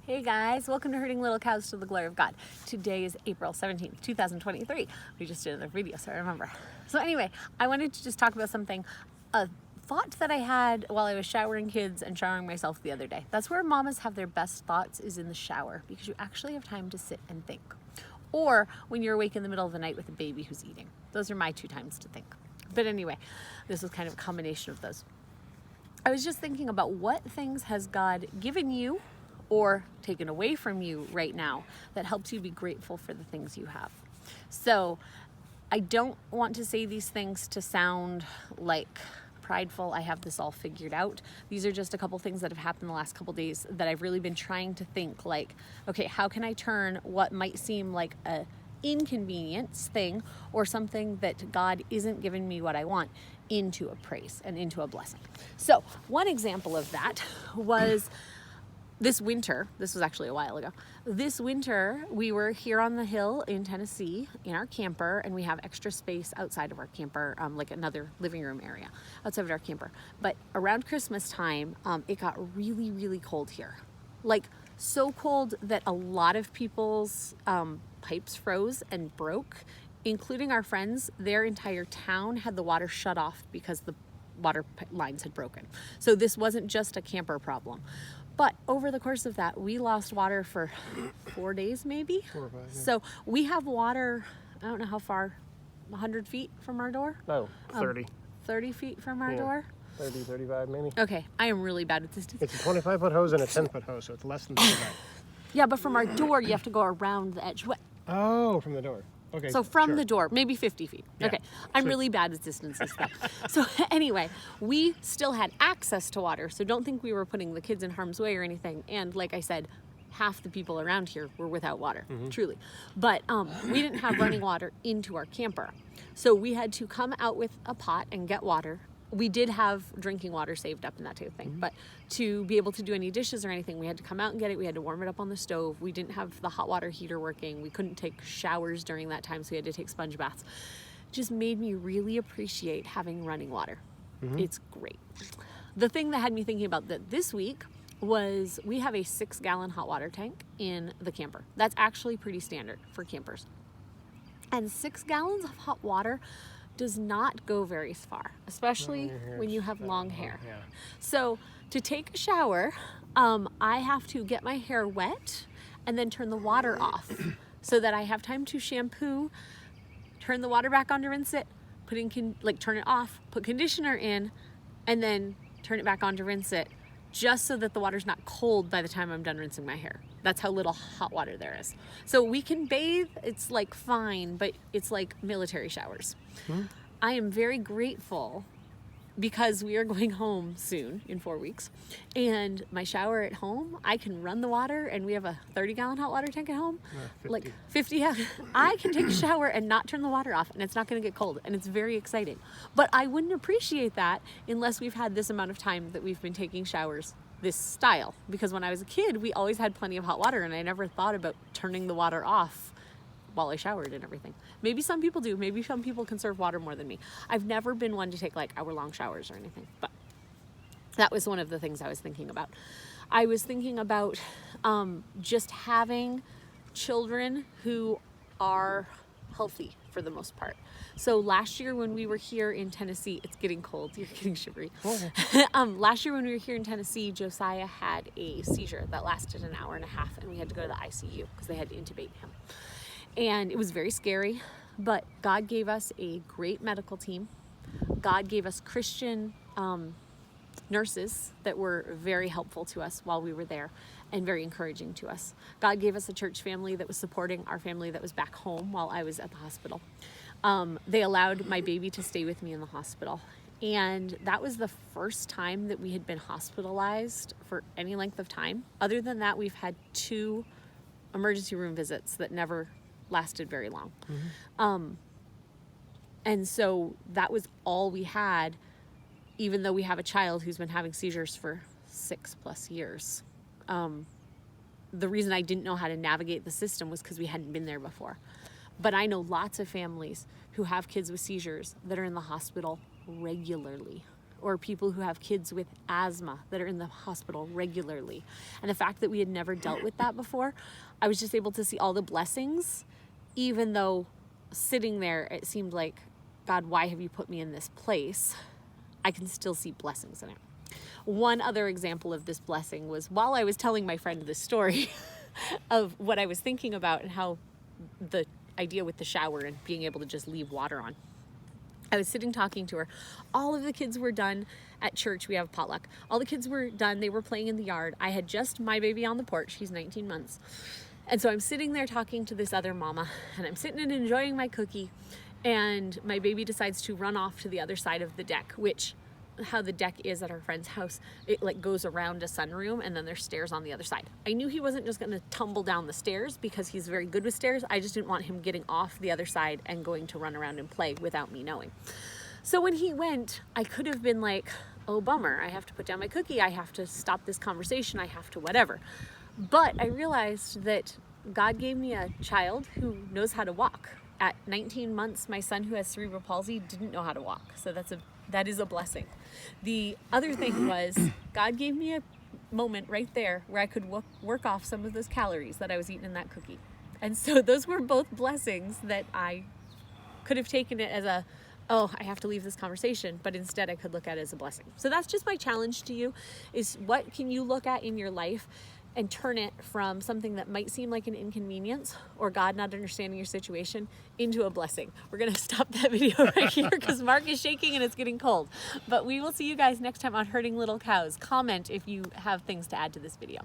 Hey guys, welcome to Herding Little Cows to the Glory of God. Today is April 17th, 2023. We just did another video, so I remember. So anyway, I wanted to just talk about something, a thought that I had while I was showering kids and showering myself the other day. That's where mamas have their best thoughts, is in the shower, because you actually have time to sit and think. Or when you're awake in the middle of the night with a baby who's eating. Those are my two times to think. But anyway, this was kind of a combination of those. I was just thinking about what things has God given you or taken away from you right now that helps you be grateful for the things you have. So I don't want to say these things to sound like prideful, I have this all figured out. These are just a couple things that have happened the last couple days that I've really been trying to think like, okay, how can I turn what might seem like a inconvenience thing or something that God isn't giving me what I want into a praise and into a blessing. So one example of that was this winter. This was actually a while ago. This winter, we were here on the hill in Tennessee in our camper, and we have extra space outside of our camper, like another living room area outside of our camper. But around Christmas time, it got really, really cold here. Like so cold that a lot of people's pipes froze and broke, including our friends. Their entire town had the water shut off because the water lines had broken. So this wasn't just a camper problem. But over the course of that, we lost water for 4 days, maybe. 4 or 5, yeah. So we have water, I don't know how far, 100 feet from our door? No, 30. 30 feet from our door? 30, 35 maybe. Okay, I am really bad at this. It's a 25-foot hose and a 10-foot hose, so it's less than 25. Yeah, but from our door, you have to go around the edge. What? Oh, from the door. Okay. So from sure. the door, maybe 50 feet. Yeah. Okay, I'm So- really bad at distances though. So anyway, we still had access to water, so don't think we were putting the kids in harm's way or anything. And like I said, half the people around here were without water, truly. But we didn't have running water into our camper. So we had to come out with a pot and get water. We did have drinking water saved up and that type of thing, but to be able to do any dishes or anything, we had to come out and get it. We had to warm it up on the stove. We didn't have the hot water heater working. We couldn't take showers during that time, so we had to take sponge baths. Just made me really appreciate having running water. It's great. The thing that had me thinking about that this week was we have a 6-gallon hot water tank in the camper. That's actually pretty standard for campers. And 6 gallons of hot water does not go very far, especially when you have long hair. Yeah. So to take a shower, I have to get my hair wet and then turn the water off so that I have time to shampoo, turn the water back on to rinse it, turn it off, put conditioner in, and then turn it back on to rinse it, just so that the water's not cold by the time I'm done rinsing my hair. That's how little hot water there is. So we can bathe, it's like fine, but it's like military showers. I am very grateful because we are going home soon in 4 weeks, and my shower at home, I can run the water, and we have a 30-gallon hot water tank at home. 50. Like 50, yeah. I can take a shower and not turn the water off, and it's not gonna get cold, and it's very exciting. But I wouldn't appreciate that unless we've had this amount of time that we've been taking showers this style, because when I was a kid, we always had plenty of hot water, and I never thought about turning the water off while I showered and everything. Maybe some people do. Maybe some people conserve water more than me. I've never been one to take like hour-long showers or anything, but that was one of the things I was thinking about. I was thinking about just having children who are healthy for the most part. So last year when we were here in Tennessee, it's getting cold, you're getting shivery. Last year when we were here in Tennessee, Josiah had a seizure that lasted an hour and a half, and we had to go to the ICU because they had to intubate him. And it was very scary, but God gave us a great medical team. God gave us Christian nurses that were very helpful to us while we were there and very encouraging to us. God gave us a church family that was supporting our family that was back home while I was at the hospital. They allowed my baby to stay with me in the hospital. And that was the first time that we had been hospitalized for any length of time. Other than that, we've had 2 emergency room visits that never lasted very long. And so that was all we had, even though we have a child who's been having seizures for 6+ years. The reason I didn't know how to navigate the system was because we hadn't been there before. But I know lots of families who have kids with seizures that are in the hospital regularly. or people who have kids with asthma that are in the hospital regularly. And the fact that we had never dealt with that before, I was just able to see all the blessings, even though sitting there, it seemed like, God, why have you put me in this place? I can still see blessings in it. One other example of this blessing was while I was telling my friend this story of what I was thinking about and how the idea with the shower and being able to just leave water on. I was sitting talking to her. All of the kids were done at church. We have potluck. All the kids were done. They were playing in the yard. I had just my baby on the porch. She's 19 months. And so I'm sitting there talking to this other mama, and I'm sitting and enjoying my cookie. And my baby decides to run off to the other side of the deck, which how the deck is at our friend's house, it like goes around a sunroom and then there's stairs on the other side. I knew he wasn't just going to tumble down the stairs because he's very good with stairs. I just didn't want him getting off the other side and going to run around and play without me knowing. So when he went, I could have been like, oh bummer, I have to put down my cookie, I have to stop this conversation, I have to whatever. But I realized that God gave me a child who knows how to walk. At 19 months, my son who has cerebral palsy didn't know how to walk. So that is a blessing. The other thing was God gave me a moment right there where I could work off some of those calories that I was eating in that cookie. And so those were both blessings that I could have taken it as a, oh, I have to leave this conversation, but instead I could look at it as a blessing. So that's just my challenge to you, is what can you look at in your life and turn it from something that might seem like an inconvenience or God not understanding your situation into a blessing. We're going to stop that video right here because Mark is shaking and it's getting cold. But we will see you guys next time on Herding Little Cows. Comment if you have things to add to this video.